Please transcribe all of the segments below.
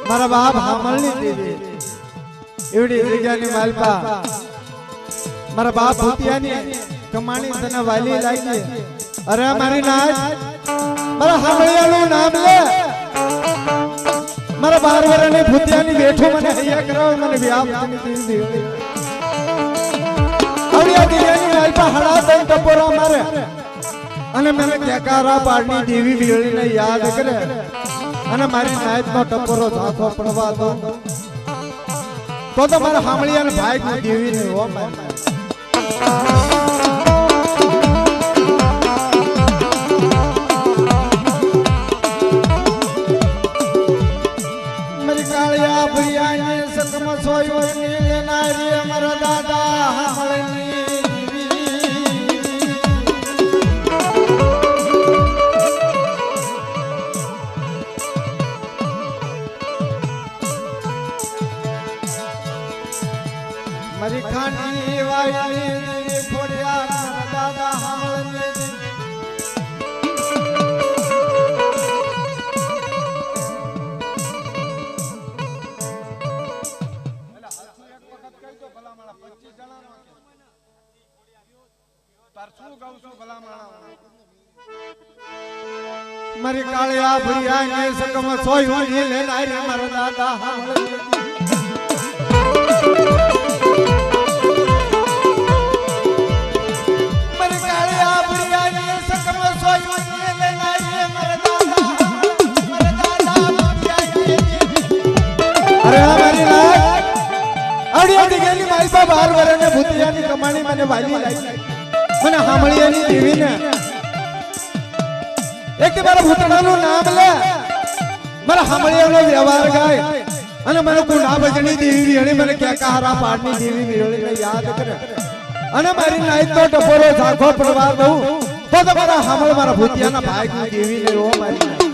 મારા બાપ હામળની દેવી એવડી જગ્યાની માલપા મારા બાપ ભૂતિયાની કમાણી તને વાલી લાગી અરે મારી નાચ મારા હામળિયાનું નામ લે મારા 12 વર્ષની ભૂતિયાની બેઠો મને હૈયા કરાવ મને વ્યાપની દેવી આવડિયા દિયાની માલપા હડા દઈ ટપોરા મારે અને મને કેકારા પાડની દેવી વેળીને યાદ કરે અને મારી નાયતનો ટપોરો ઝાંખો પડવા દો તો મારા હામળિયાને ભાઈ દેવી ને હો મારી કાળિયા ભરિયાને સકમ સોયો નીલે નારી મારા દાદા હામળની મારી ખાંડી વાયની ખોડિયા દાદા હામળની મારી કાળિયા ભરિયાને સકમ સોયો નીલે નારી મારા દાદા હામળની ભૂતિયાની કમાણી મને વાલી લાગી મને હામળિયાની દેવીને એક મારા ભૂતડાનું નામ લે મારા હામળિયાનો વ્યવહાર ગાય અને મને કુંડા ભજની દેવી વેણી મને કેકારા પાડની દેવી વેણીને યાદ કરે અને મારી નાઈતનો ટપોરો ઝાંખો પ્રવાર દઉં તો મારા હામળ મારા ભૂતિયાના ભાઈની દેવીને ઓ મારી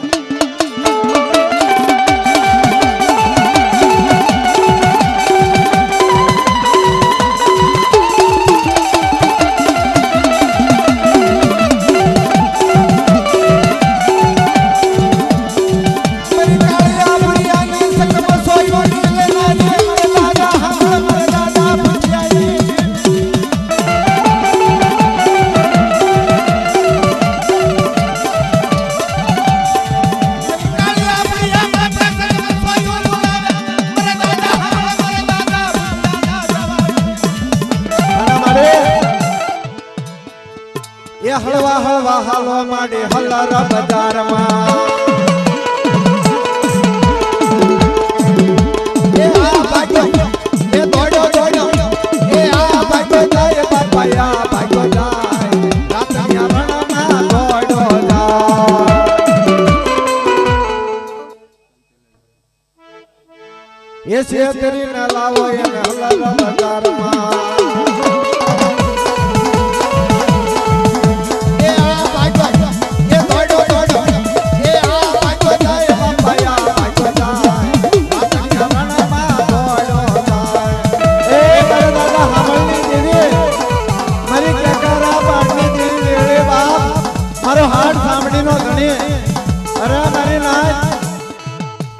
હળવા હળવા હાલો માડે હલર બજારમાં એ આ ભાગ્યો એ દોડ્યો દોડ્યો એ આ ભાગ્યો જાય બાપાયા ભાગ્યો જાય રાતના રણમાં દોડ્યો જાય એ શેતરી ના લાવો એને હલર બજારમાં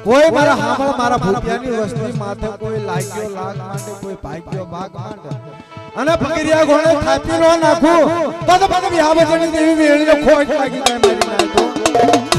કોઈ મારા હામળ મારા ભૂપિયાની વસ્તી માથે કોઈ લાગ્યો લાગ માંડે કોઈ ભાગ્યો ભાગ માંડે અને ફકીરિયા ઘોડે થાપી નો નાખું તો પછી વ્યાવજની દેવી વેળીને ખોટ લાગી જાય મારી નાખો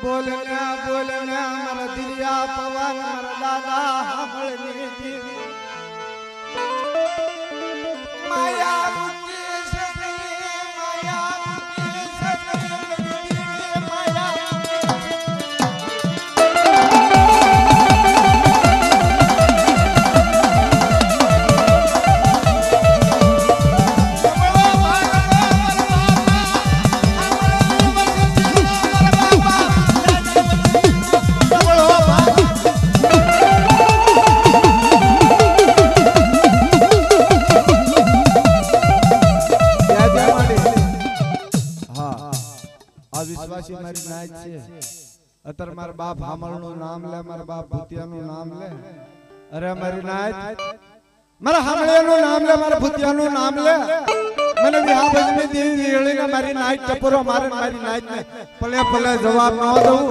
बोलना बोलना मर दिया पवन मर दादा हमळनी देवी माया मुक्ति सगळी माया मुक्ति सगळी देवी माया આ વિશ્વાસી મારી નાય છે અત્યારે મારા બાપ હામળનું નામ લે મારા બાપ ભૂતિયાનું નામ લે અરે મારી નાય મારા હામળિયાનું નામ લે મારા ભૂતિયાનું નામ લે મને વિહા ભજની દેવી વેળીને મારી નાય ટપરો મારે મારી નાય ને ભલે ભલે જવાબ ન દઉં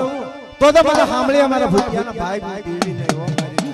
તો મારા હામળિયા મારા ભૂતિયાના ભાઈ દેવી ને હો મારી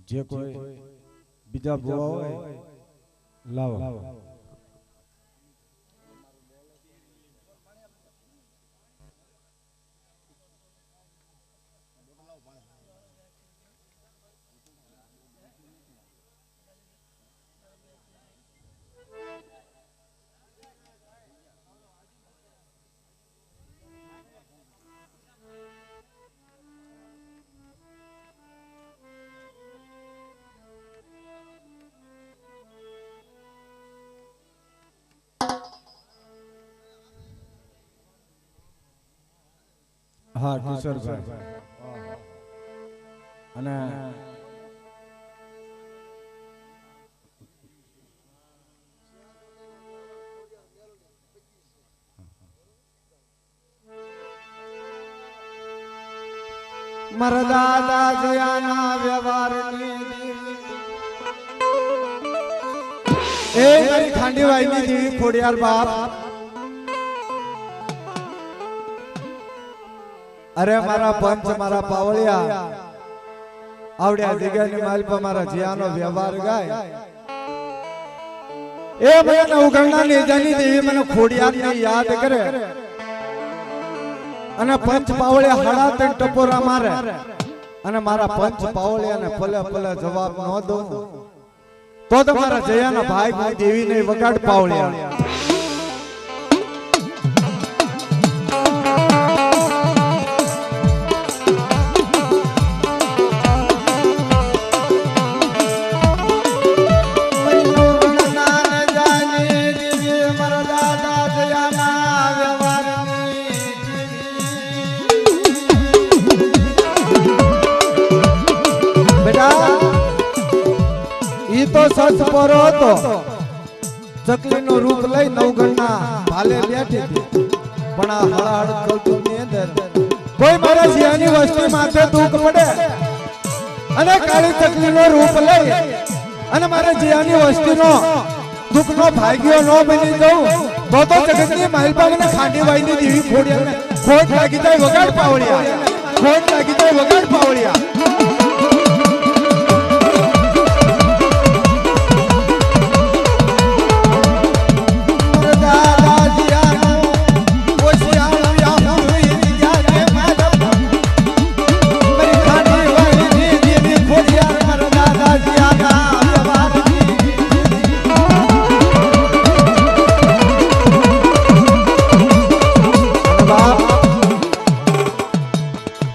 જે કોઈ બીજા ભૂવા હોય લાવો હા કિશોરભાઈ અને મારા દાદા જયાના વ્યવહારની એ મારી ખાંડીવાઈની દેવી ખોડિયાર બાપ અરે મારા પંચ મારા પાવળિયા આવડ્યા જગ્યાની માલ પર મારા જીયાનો વ્યવહાર ગાય એ મને ઉગમના નેજાની દેવી મને ખોડિયારની યાદ કરે અને પંચ પાવળિયા હડા તે ટપોરા મારે અને મારા પંચ પાવળિયાને પલે પલે જવાબ ન દઉં તો તમારા જયાના ભાઈ દેવીને વગાડ પાવળિયા સચ પરો હતો ચકલીનું રૂપ લઈ નવગણના ભાલે બેઠી હતી પણ આ હળહળ કૌતુકની અંદર કોઈ મારા જીયાની વસ્તી માથે દુઃખ પડે અને કાળી ચકલીનું રૂપ લઈ અને મારા જીયાની વસ્તીનો દુઃખનો ભાગ્યો ન બની જવું તો જગતની માલપાને ખાંડીવાઈની દેવી ખોડિયાને ખોટ લાગી જાય વગાડ પાવળિયા ખોટ લાગી જાય વગાડ પાવળિયા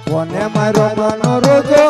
કોને મારો મનો રોજો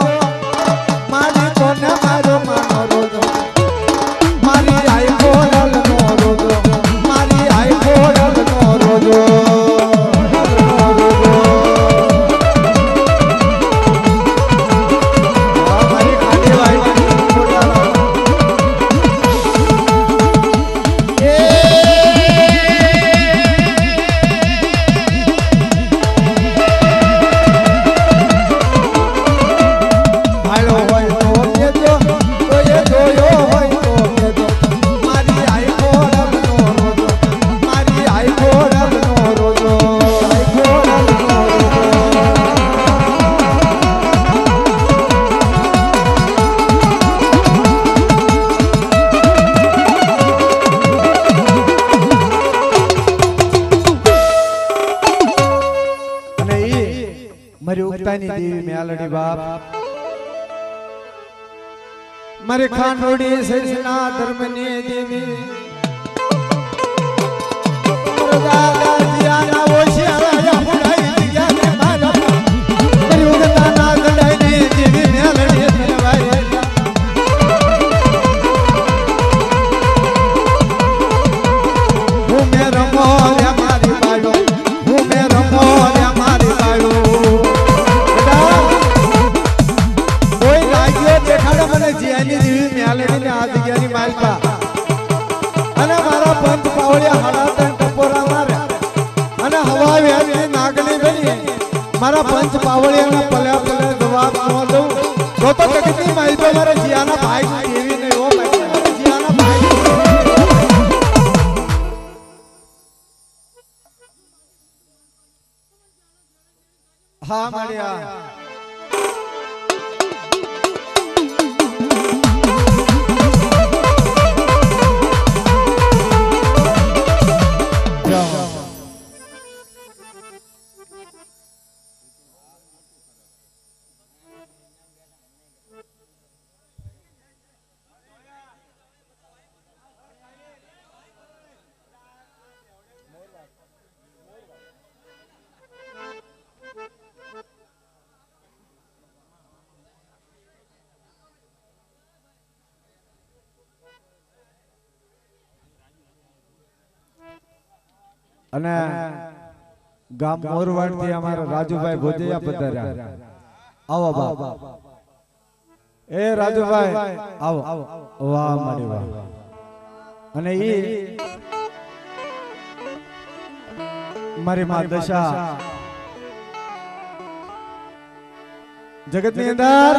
ઉગતાની દેવી મેલડી બાપ મારે ખાંડોડી સૈસના ધર્મની દેવી દાદા જીયાના ઓછી આયા બુડાઈ ગયા ને મારા મારી ઉગતાના ગડાઈની દેવી મેલડી ધરવાય હું મે રમો રે મારી બાળો હું મે રમો રે મારી બાળો કોઈ લાગ્યો દેખાડો મને જીયાની દેવી મેલડી ને આ જગ્યાની માલપા અને મારા પંચ પાવળિયા હડાતા ટપોરા મારે અને હવા વેરી નાગની બની મારા પંચ પાવળિયાના પલ્યા પલ્યા જવાબ ન દઉં તો જગતની માલપા મારા જીયાના ભાઈ દેવી ને ઓ મારા જીયાના ભાઈ હા મળ્યા અને ગામ મોરવાડ થી અમારા રાજુભાઈ ભોજિયા પધાર્યા આવો બાપ એ રાજુભાઈ આવો વાહ મારી વાહ અને ઈ મારી માં દશા જગત ની અંદર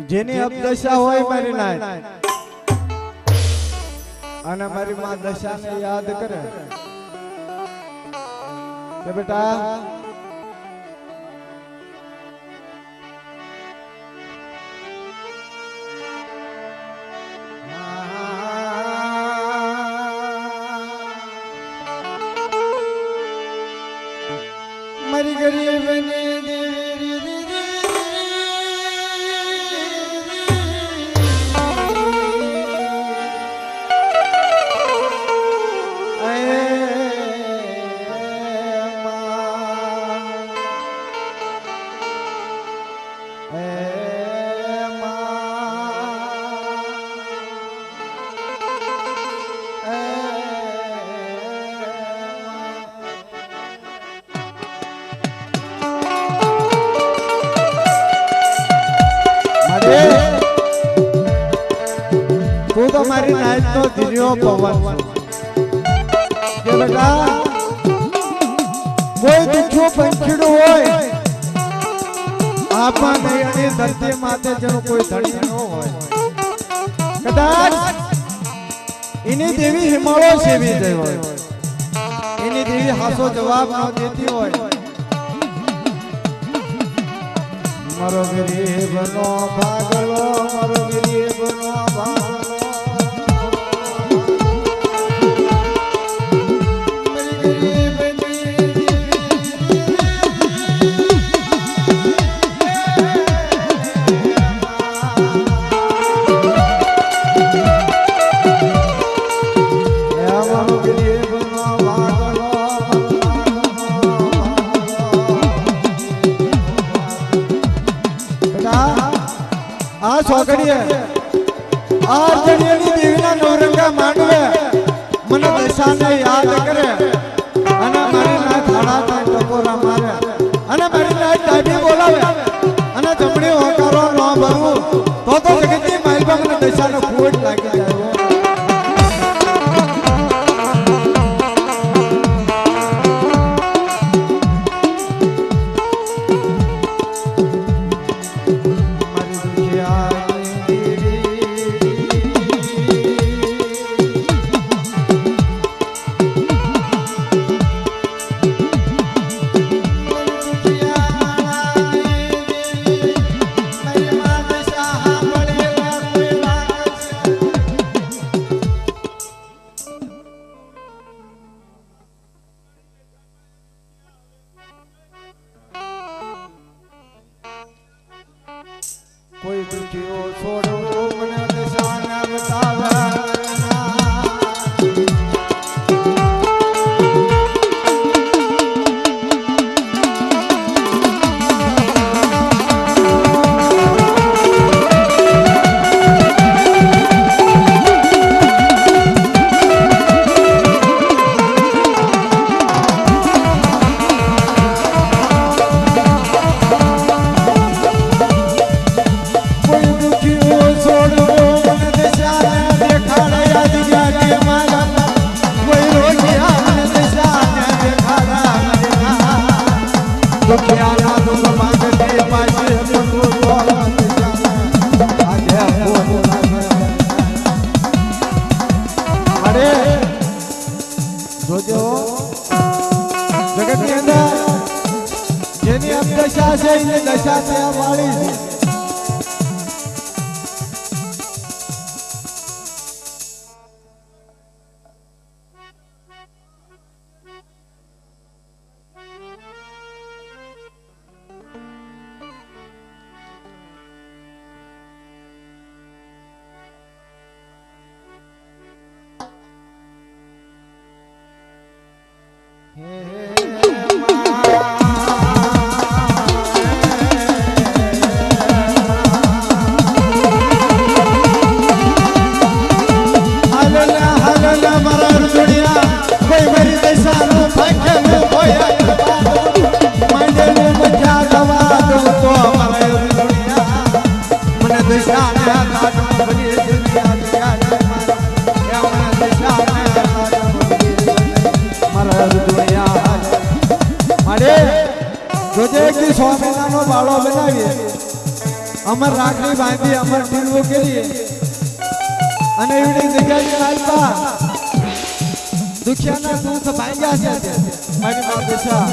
જેની અપદશા હોય મારી નાય અને મારી માં દશાને યાદ કરે કે બેટા મારી ગરીબની તું તો મારી નાચ નો ધીર્યો પવન કે બેટા કોઈ દુખ્યું પંખીડું હોય આપા નયની ધરતી માથે જેનું કોઈ ધણી ન હોય કદાચ એની દેવી હિમાળો સેવી ગઈ હોય એની દેવી હાસો જવાબ ન દેતી હોય મારો ગરીબનો ભાગલો મારો ગરીબનો ભાગલો આ છોકરીએ આ જણિયાની દેવીના નવરંગા માંડવે મને દશાને યાદ કરે અને મારી નાથ હાડા ટકોરા મારે અને મારી નાથ ડાબી બોલાવે અને જમણી હોકારો ન ભરવું તો જગતની માલપા મને દશાનો ખોટ લાગી જાય દશા ત્યાં વાળી છે. બાળો બનાવીએ અમર રાખડી બાંધી અમર ટીલવું કરીએ અને એવી જગ્યાએ હાલતા દુખિયાના દુઃખ ભાંગ્યા છે મારી માં દિશા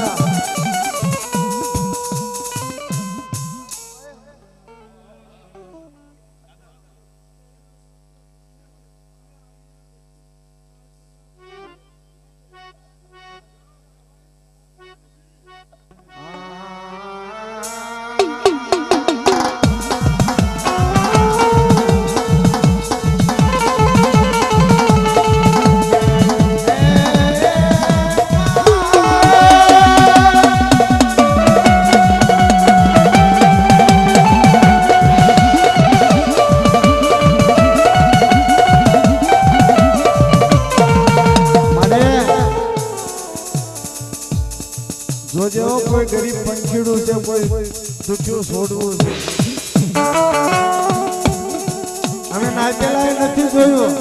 જો કોઈ ગરીબ પંખીડું છે કોઈ દુખ્યું છોડવું છે અમે નાચેલા નથી જોયું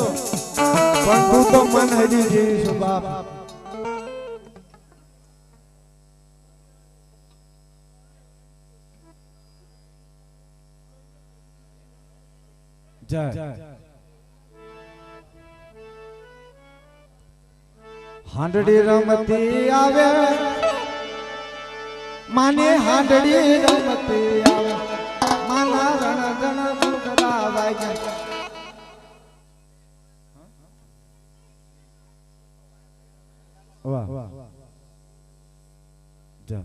પણ તું તો મન હરી જેવી છું બાપ જય હાંડડી રમતી આવે માને હાંડડી રમતી આવે માના રણ ગણ મુકરા વાગ્યા વાહ જા